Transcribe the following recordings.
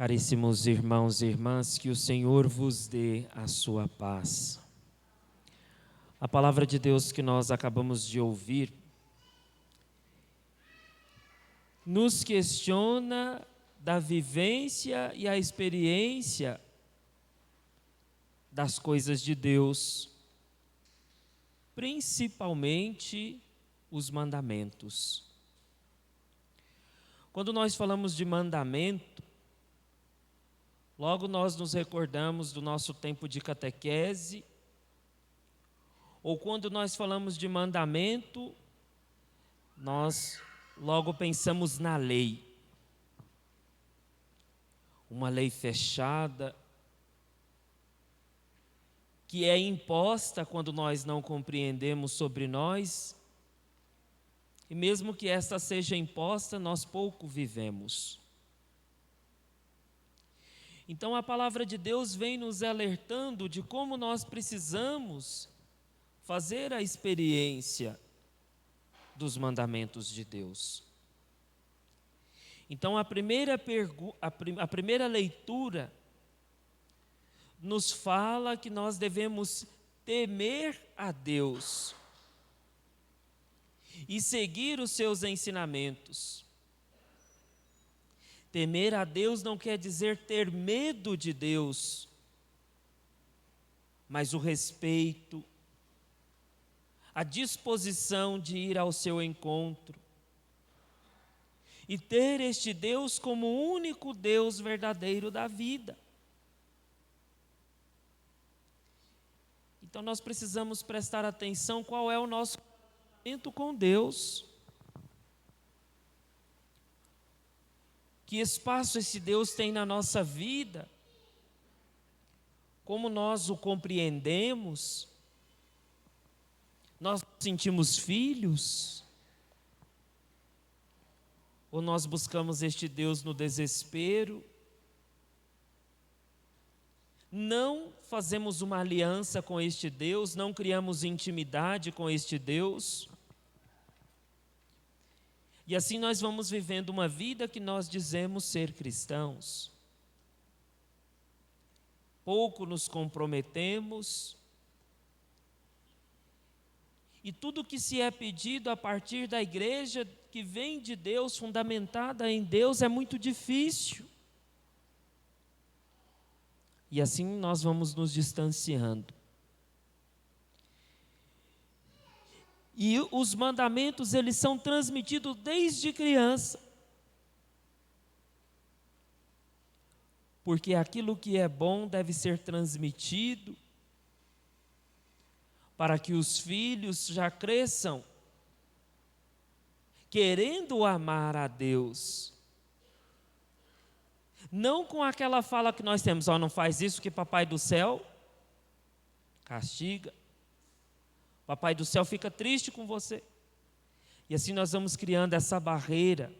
Caríssimos irmãos e irmãs, que o Senhor vos dê a sua paz. A palavra de Deus que nós acabamos de ouvir nos questiona da vivência e a experiência das coisas de Deus, principalmente os mandamentos. Quando nós falamos de mandamento, logo nós nos recordamos do nosso tempo de catequese, ou quando nós falamos de mandamento, nós logo pensamos na lei. Uma lei fechada, que é imposta quando nós não compreendemos sobre nós, e mesmo que esta seja imposta, nós pouco vivemos. Então a palavra de Deus vem nos alertando de como nós precisamos fazer a experiência dos mandamentos de Deus. Então a primeira leitura nos fala que nós devemos temer a Deus e seguir os seus ensinamentos. Temer a Deus não quer dizer ter medo de Deus, mas o respeito, a disposição de ir ao seu encontro e ter este Deus como o único Deus verdadeiro da vida. Então nós precisamos prestar atenção qual é o nosso relacionamento com Deus. Que espaço esse Deus tem na nossa vida? Como nós o compreendemos? Nós nos sentimos filhos? Ou nós buscamos este Deus no desespero? Não fazemos uma aliança com este Deus, não criamos intimidade com este Deus. E assim nós vamos vivendo uma vida que nós dizemos ser cristãos. Pouco nos comprometemos. E tudo que se é pedido a partir da igreja que vem de Deus, fundamentada em Deus, é muito difícil. E assim nós vamos nos distanciando. E os mandamentos, eles são transmitidos desde criança. Porque aquilo que é bom deve ser transmitido para que os filhos já cresçam querendo amar a Deus. Não com aquela fala que nós temos, não faz isso que papai do céu castiga. Papai do céu fica triste com você. E assim nós vamos criando essa barreira.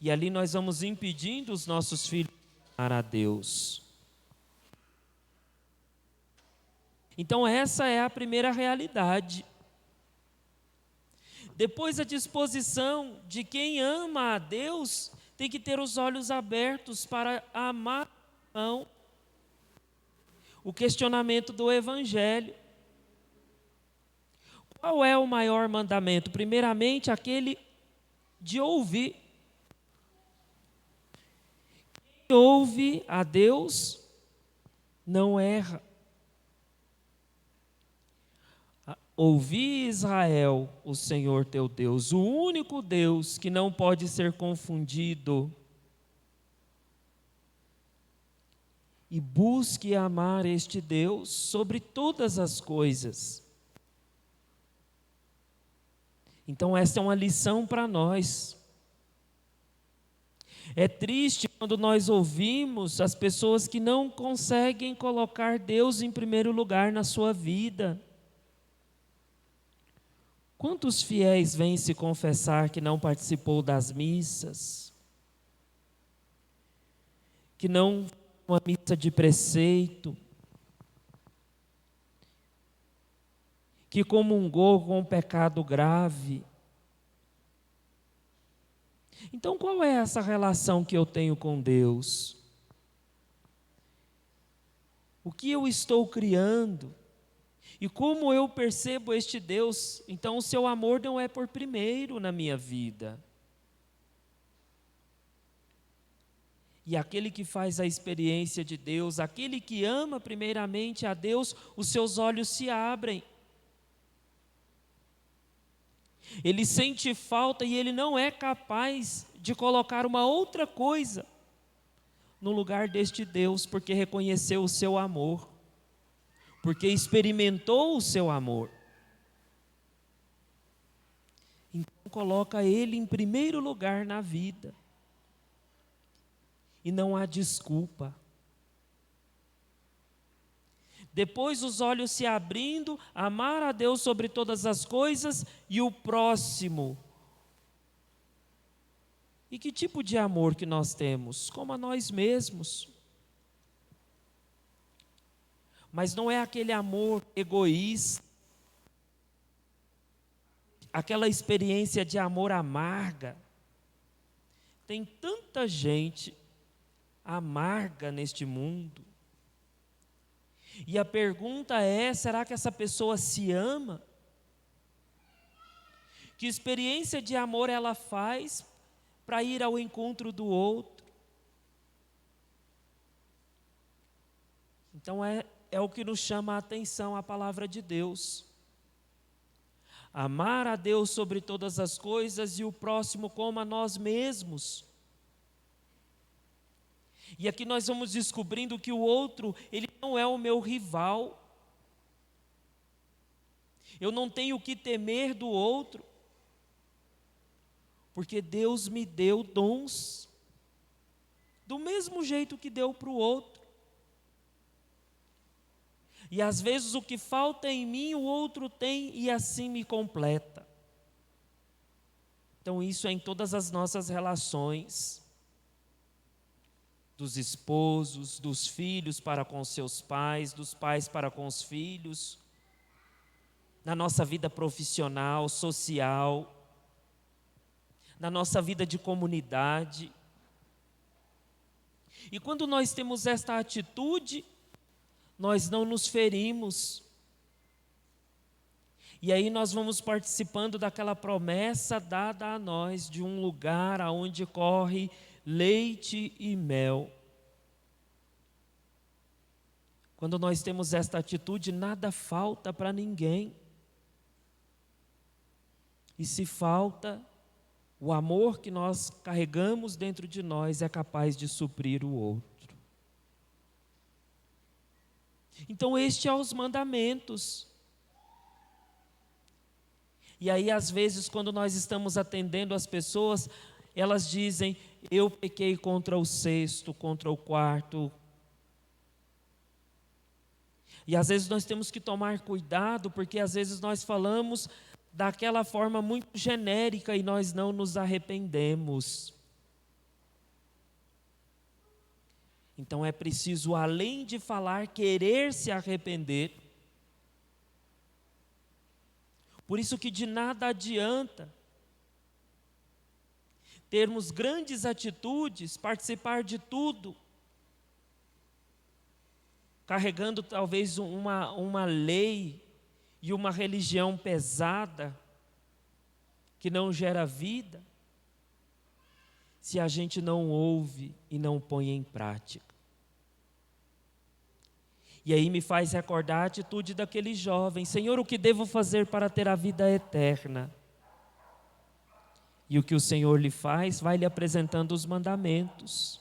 E ali nós vamos impedindo os nossos filhos de amar a Deus. Então essa é a primeira realidade. Depois a disposição de quem ama a Deus tem que ter os olhos abertos para amar o irmão. O questionamento do Evangelho. Qual é o maior mandamento? Primeiramente, aquele de ouvir. Quem ouve a Deus não erra. Ouvi, Israel, o Senhor teu Deus, o único Deus que não pode ser confundido. E busque amar este Deus sobre todas as coisas. Então essa é uma lição para nós. É triste quando nós ouvimos as pessoas que não conseguem colocar Deus em primeiro lugar na sua vida. Quantos fiéis vêm se confessar que não participou das missas? Que não uma missa de preceito, que comungou com um pecado grave, Então, qual é essa relação que eu tenho com Deus? O que eu estou criando? E como eu percebo este Deus? Então, o seu amor não é por primeiro na minha vida. E aquele que faz a experiência de Deus, aquele que ama primeiramente a Deus, os seus olhos se abrem. Ele sente falta e ele não é capaz de colocar uma outra coisa no lugar deste Deus, porque reconheceu o seu amor, porque experimentou o seu amor. Então coloca ele em primeiro lugar na vida. E não há desculpa. Depois os olhos se abrindo, amar a Deus sobre todas as coisas e o próximo. E que tipo de amor que nós temos? Como a nós mesmos. Mas não é aquele amor egoísta, aquela experiência de amor amarga. Tem tanta gente amarga neste mundo. E a pergunta é: será que essa pessoa se ama? Que experiência de amor ela faz para ir ao encontro do outro? Então é o que nos chama a atenção a palavra de Deus. Amar a Deus sobre todas as coisas e o próximo como a nós mesmos. E aqui nós vamos descobrindo que o outro, ele não é o meu rival. Eu não tenho o que temer do outro, porque Deus me deu dons, do mesmo jeito que deu para o outro. E às vezes o que falta em mim, o outro tem e assim me completa. Então isso é em todas as nossas relações. Dos esposos, dos filhos para com seus pais, dos pais para com os filhos, na nossa vida profissional, social, na nossa vida de comunidade. E quando nós temos esta atitude, nós não nos ferimos. E aí nós vamos participando daquela promessa dada a nós, de um lugar aonde corre leite e mel. Quando nós temos esta atitude, nada falta para ninguém. E se falta, o amor que nós carregamos dentro de nós é capaz de suprir o outro. Então este é os mandamentos. E aí às vezes quando nós estamos atendendo as pessoas, elas dizem: eu pequei contra o sexto, contra o quarto. E às vezes nós temos que tomar cuidado, porque às vezes nós falamos daquela forma muito genérica e nós não nos arrependemos. Então é preciso, além de falar, querer se arrepender. Por isso que de nada adianta termos grandes atitudes, participar de tudo, carregando talvez uma lei e uma religião pesada, que não gera vida, se a gente não ouve e não põe em prática. E aí me faz recordar a atitude daquele jovem: Senhor, o que devo fazer para ter a vida eterna? E o que o Senhor lhe faz? Vai lhe apresentando os mandamentos.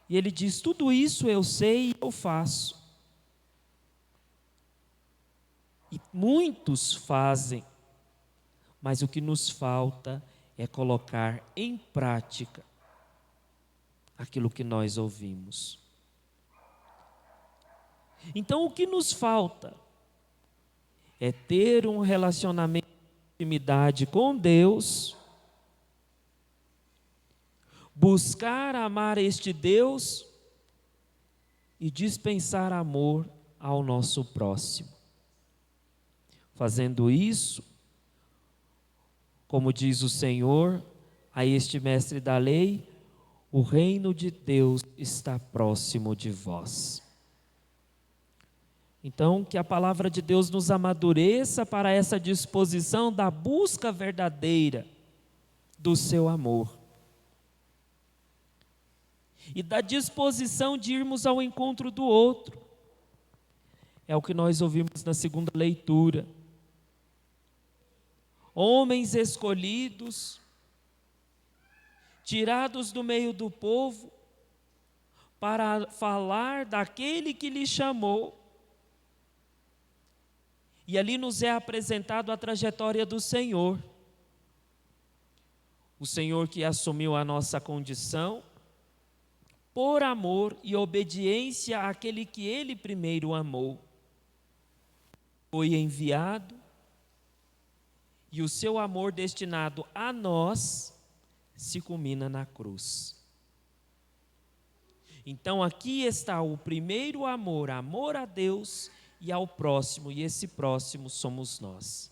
E ele diz: tudo isso eu sei e eu faço. E muitos fazem, mas o que nos falta é colocar em prática aquilo que nós ouvimos. Então o que nos falta é ter um relacionamento de intimidade com Deus, buscar amar este Deus e dispensar amor ao nosso próximo. Fazendo isso, como diz o Senhor, a este mestre da lei: o reino de Deus está próximo de vós. Então, que a palavra de Deus nos amadureça para essa disposição da busca verdadeira do seu amor. E da disposição de irmos ao encontro do outro. É o que nós ouvimos na segunda leitura. Homens escolhidos, tirados do meio do povo, para falar daquele que lhe chamou. E ali nos é apresentado a trajetória do Senhor. O Senhor que assumiu a nossa condição, por amor e obediência àquele que Ele primeiro amou. Foi enviado, e o seu amor destinado a nós se culmina na cruz. Então aqui está o primeiro amor, amor a Deus e ao próximo, e esse próximo somos nós.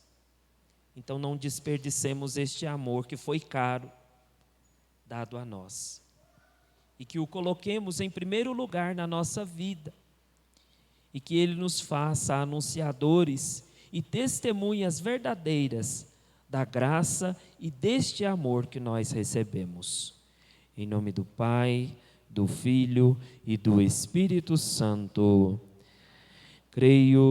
Então não desperdicemos este amor que foi caro, dado a nós. E que o coloquemos em primeiro lugar na nossa vida. E que Ele nos faça anunciadores e testemunhas verdadeiras da graça e deste amor que nós recebemos. Em nome do Pai, do Filho e do Espírito Santo. Creio